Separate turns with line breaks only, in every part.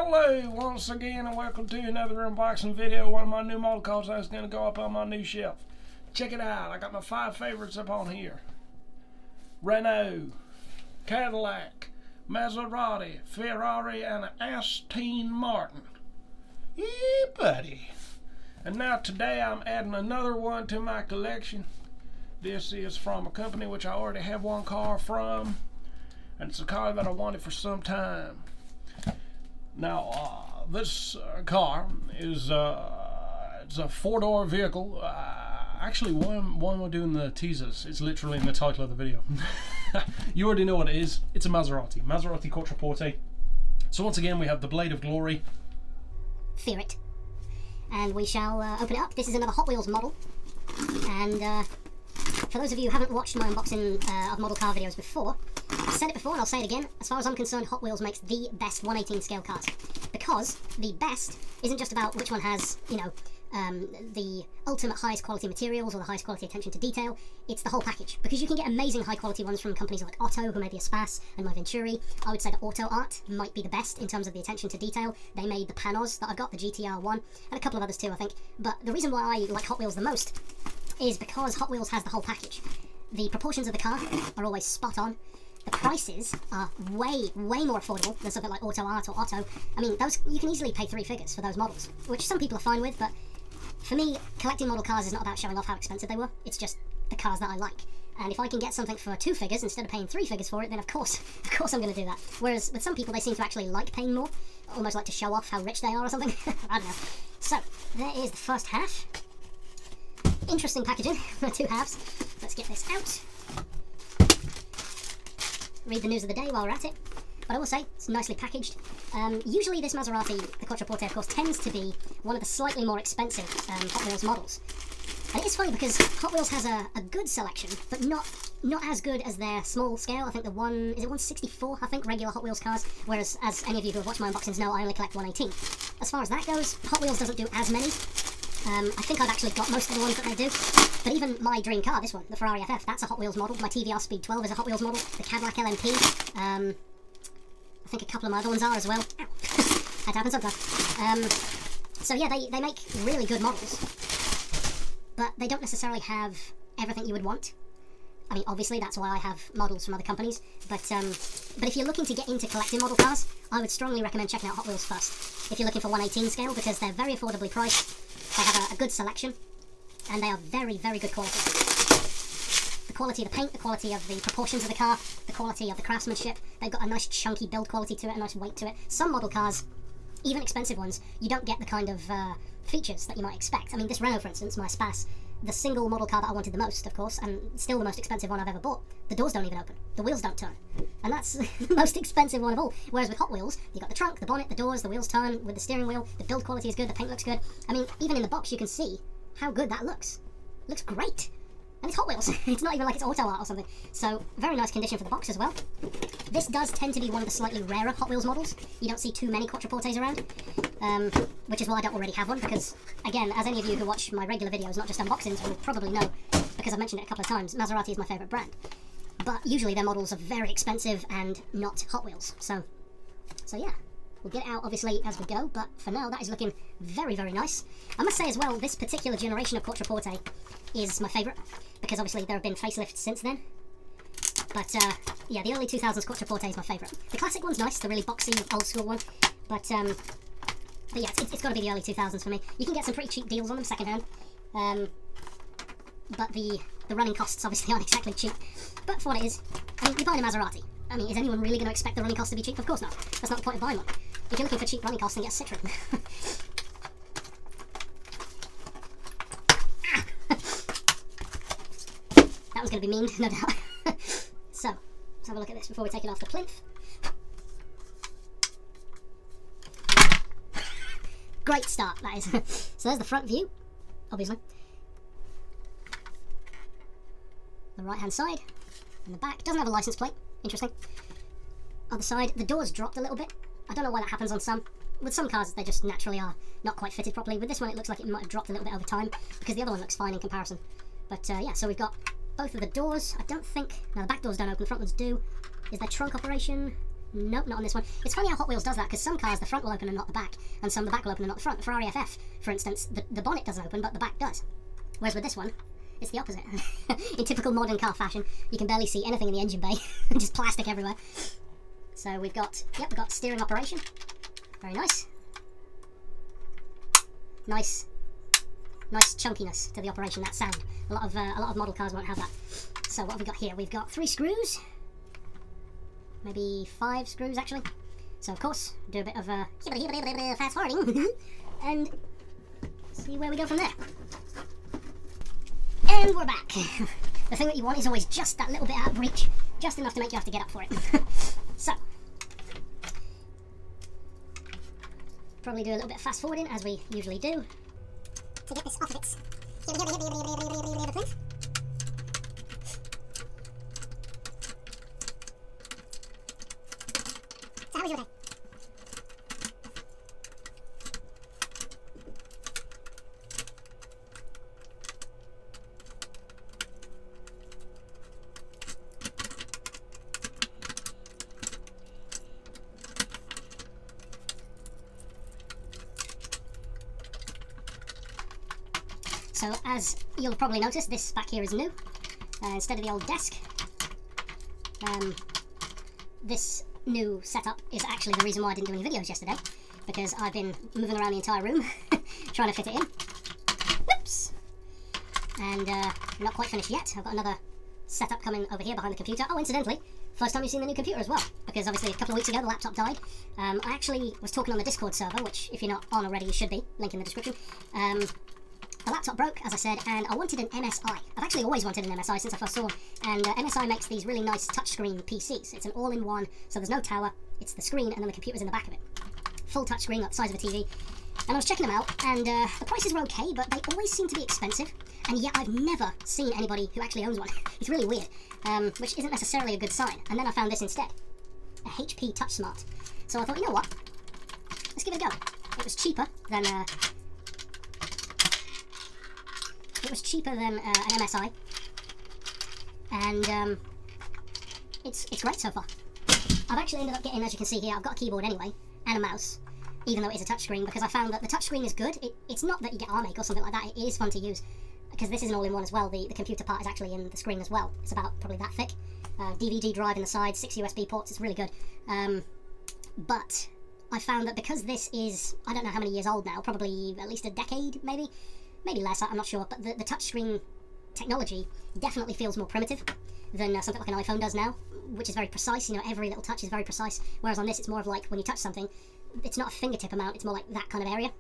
Hello once again and welcome to another unboxing video. One of my new model cars that's going to go up on my new shelf. Check it out, I got my 5 favorites up on here. Renault, Cadillac, Maserati, Ferrari, and an Aston Martin. Yeah, buddy. And now today I'm adding another one to my collection. This is from a company which I already have one car from, and it's a car that I wanted for some time. Now, this car is it's a 4-door vehicle. Actually, why am I doing the teasers? It's literally in the title of the video. You already know what it is. It's a Maserati Quattroporte. So once again, we have the Blade of Glory.
Fear it. And we shall open it up. This is another Hot Wheels model. And for those of you who haven't watched my unboxing of model car videos before, I've said it before and I'll say it again, as far as I'm concerned, Hot Wheels makes the best 1/18 scale cars. Because the best isn't just about which one has, you know, the ultimate highest quality materials or the highest quality attention to detail. It's the whole package. Because you can get amazing high quality ones from companies like Otto, who made the Espace and my Venturi. I would say that Auto Art might be the best in terms of the attention to detail. They made the Panos that I've got, the GTR1, and a couple of others too, I think. But the reason why I like Hot Wheels the most is because Hot Wheels has the whole package. The proportions of the car are always spot on. The prices are way more affordable than something like Auto Art or Otto. I mean, those you can easily pay 3 figures for those models, which some people are fine with, but for me, collecting model cars is not about showing off how expensive they were. It's just the cars that I like. And if I can get something for 2 figures instead of paying 3 figures for it, then of course I'm going to do that. Whereas with some people, they seem to actually like paying more, almost like to show off how rich they are or something. I don't know. So, there is the first half. Interesting packaging, 2 halves. Let's get this out. Read the news of the day while we're at it. But I will say, it's nicely packaged. Usually this Maserati, the Quattroporte, of course, tends to be one of the slightly more expensive Hot Wheels models. And it is funny because Hot Wheels has a good selection, but not as good as their small scale. I think the 164, I think, regular Hot Wheels cars, whereas, as any of you who have watched my unboxings know, I only collect 1/18. As far as that goes, Hot Wheels doesn't do as many. I think I've actually got most of the ones that they do. But even my dream car, this one, the Ferrari FF, that's a Hot Wheels model. My TVR Speed 12 is a Hot Wheels model. The Cadillac LMP, I think a couple of my other ones are as well. Ow. That happens sometimes. So yeah, they make really good models, but they don't necessarily have everything you would want. I mean, obviously that's why I have models from other companies, but if you're looking to get into collecting model cars, I would strongly recommend checking out Hot Wheels first, if you're looking for 1/18 scale, because they're very affordably priced, they have a good selection, and they are very good quality. The quality of the paint, the quality of the proportions of the car, the quality of the craftsmanship, they've got a nice chunky build quality to it, a nice weight to it. Some model cars, even expensive ones, you don't get the kind of features that you might expect. I mean, this Renault, for instance, my Espace, the single model car that I wanted the most, of course, and still the most expensive one I've ever bought, the doors don't even open, the wheels don't turn, and that's the most expensive one of all. Whereas with Hot Wheels, you've got the trunk, the bonnet, the doors, the wheels turn with the steering wheel, the build quality is good, the paint looks good. I mean, even in the box you can see how good that looks. It looks great. And it's Hot Wheels. It's not even like it's Auto Art or something. So, very nice condition for the box as well. This does tend to be one of the slightly rarer Hot Wheels models. You don't see too many Quattroportes around, which is why I don't already have one, because, again, as any of you who watch my regular videos, not just unboxings, will probably know, because I've mentioned it a couple of times, Maserati is my favourite brand. But usually their models are very expensive and not Hot Wheels. So yeah. We'll get it out, obviously, as we go, but for now, that is looking very nice. I must say as well, this particular generation of Quattroporte is my favourite, because obviously there have been facelifts since then. But, yeah, the early 2000s Quattroporte is my favourite. The classic one's nice, the really boxy, old-school one, but yeah, it's got to be the early 2000s for me. You can get some pretty cheap deals on them, second-hand, but the running costs, obviously, aren't exactly cheap. But for what it is, I mean, you're buying a Maserati. I mean, is anyone really going to expect the running costs to be cheap? Of course not. That's not the point of buying one. If you're looking for cheap running costs, then get a Citroen. That was going to be mean, no doubt. So, let's have a look at this before we take it off the plinth. Great start, that is. So there's the front view, obviously. The right-hand side, and the back. Doesn't have a license plate. Interesting. Other side, the doors dropped a little bit. I don't know why that happens on some. With some cars, they just naturally are not quite fitted properly. With this one, it looks like it might have dropped a little bit over time, because the other one looks fine in comparison. But yeah, so we've got both of the doors. I don't think... No, the back doors don't open, the front ones do. Is there trunk operation? Nope, not on this one. It's funny how Hot Wheels does that, because some cars the front will open and not the back, and some the back will open and not the front. The Ferrari FF, for instance, the bonnet doesn't open, but the back does. Whereas with this one, it's the opposite. In typical modern car fashion, you can barely see anything in the engine bay, just plastic everywhere. So we've got, yep, we've got steering operation. Very nice. Nice chunkiness to the operation, that sound. A lot of model cars won't have that. So what have we got here? We've got 3 screws. Maybe 5 screws, actually. So, of course, do a bit of fast forwarding and see where we go from there. And we're back. The thing that you want is always just that little bit out of reach, just enough to make you have to get up for it. So, probably do a little bit of fast forwarding, as we usually do, to get this off of its thing. So how was your day? So as you'll have probably noticed, this back here is new. Instead of the old desk, this new setup is actually the reason why I didn't do any videos yesterday, because I've been moving around the entire room trying to fit it in. Whoops! And not quite finished yet. I've got another setup coming over here behind the computer. Oh, incidentally, first time you've seen the new computer as well, because obviously a couple of weeks ago the laptop died. I actually was talking on the Discord server, which if you're not on already you should be, link in the description. The laptop broke, as I said, and I wanted an MSI. I've actually always wanted an MSI since I first saw one, and MSI makes these really nice touchscreen PCs. It's an all-in-one, so there's no tower, it's the screen, and then the computer's in the back of it. Full touchscreen, like the size of a TV. And I was checking them out, and the prices were okay, but they always seem to be expensive, and yet I've never seen anybody who actually owns one. It's really weird, which isn't necessarily a good sign. And then I found this instead, a HP TouchSmart. So I thought, you know what, let's give it a go. It was cheaper than... an MSI, and it's great so far. I've actually ended up getting, as you can see here, I've got a keyboard anyway, and a mouse, even though it is a touchscreen, because I found that the touchscreen is good. It's not that you get ARM or something like that, it is fun to use, because this is an all-in-one as well. The computer part is actually in the screen as well. It's about probably that thick. DVD drive in the side, 6 USB ports, it's really good. But I found that because this is, I don't know how many years old now, probably at least a decade, maybe less, I'm not sure, but the touchscreen technology definitely feels more primitive than something like an iPhone does now, which is very precise. You know, every little touch is very precise, whereas on this it's more of like, when you touch something, it's not a fingertip amount, it's more like that kind of area.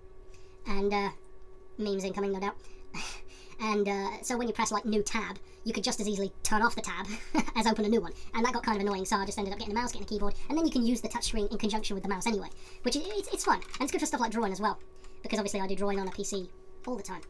And memes incoming, no doubt. And so when you press like new tab, you could just as easily turn off the tab as open a new one, and that got kind of annoying, so I just ended up getting a mouse, getting a keyboard, and then you can use the touchscreen in conjunction with the mouse anyway, which it's fun, and it's good for stuff like drawing as well, because obviously I do drawing on a PC all the time.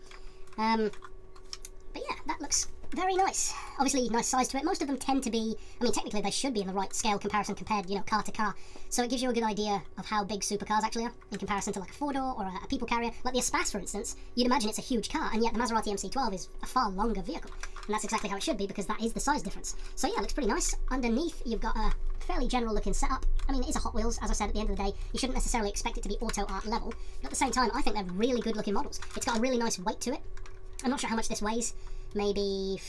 But yeah, that looks very nice. Obviously, nice size to it. Most of them tend to be, I mean, technically they should be in the right scale comparison compared, you know, car to car. So it gives you a good idea of how big supercars actually are in comparison to like a 4-door or a people carrier. Like the Espace, for instance, you'd imagine it's a huge car, and yet the Maserati MC12 is a far longer vehicle. And that's exactly how it should be, because that is the size difference. So yeah, it looks pretty nice. Underneath, you've got a fairly general looking setup. I mean, it is a Hot Wheels, as I said, at the end of the day. You shouldn't necessarily expect it to be auto art level, but at the same time, I think they're really good looking models. It's got a really nice weight to it. I'm not sure how much this weighs. Maybe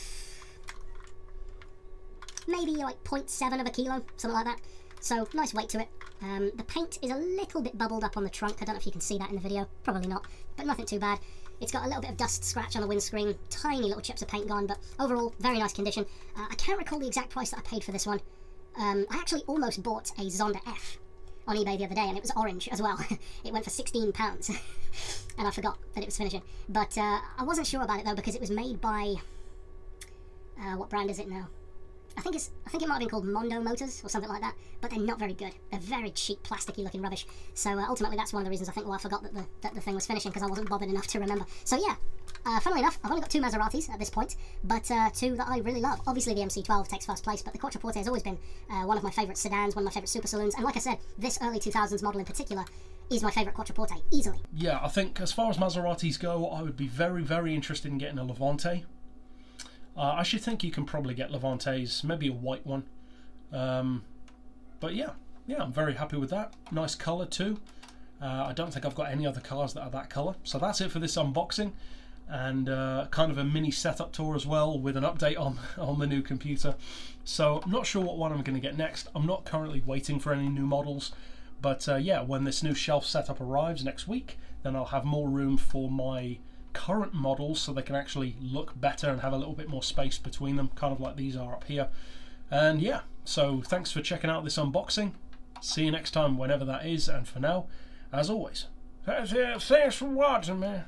like 0.7 of a kilo, something like that. So nice weight to it. The paint is a little bit bubbled up on the trunk. I don't know if you can see that in the video. Probably not, but nothing too bad. It's got a little bit of dust scratch on the windscreen, tiny little chips of paint gone, but overall, very nice condition. I can't recall the exact price that I paid for this one. I actually almost bought a Zonda F on eBay the other day, and it was orange as well. It went for £16, and I forgot that it was finishing. But I wasn't sure about it though, because it was made by, what brand is it now? I think it might have been called Mondo Motors or something like that, but they're not very good. They're very cheap, plasticky looking rubbish. So ultimately that's one of the reasons I think, well, I forgot that the thing was finishing, because I wasn't bothered enough to remember. So yeah, funnily enough, I've only got 2 Maseratis at this point, but 2 that I really love. Obviously the MC12 takes first place, but the Quattroporte has always been one of my favourite sedans, one of my favourite super saloons, and like I said, this early 2000s model in particular is my favourite Quattroporte, easily. Yeah,
I think as far as Maseratis go, I would be very, very interested in getting a Levante. I should think you can probably get Levantes, maybe a white one. But yeah, yeah, I'm very happy with that. Nice colour too. I don't think I've got any other cars that are that colour. So that's it for this unboxing, and kind of a mini setup tour as well with an update on the new computer. So I'm not sure what one I'm going to get next. I'm not currently waiting for any new models, but yeah, when this new shelf setup arrives next week, then I'll have more room for my current models so they can actually look better and have a little bit more space between them, kind of like these are up here. And yeah, so thanks for checking out this unboxing. See you next time, whenever that is, and for now, as always, thanks for watching, man.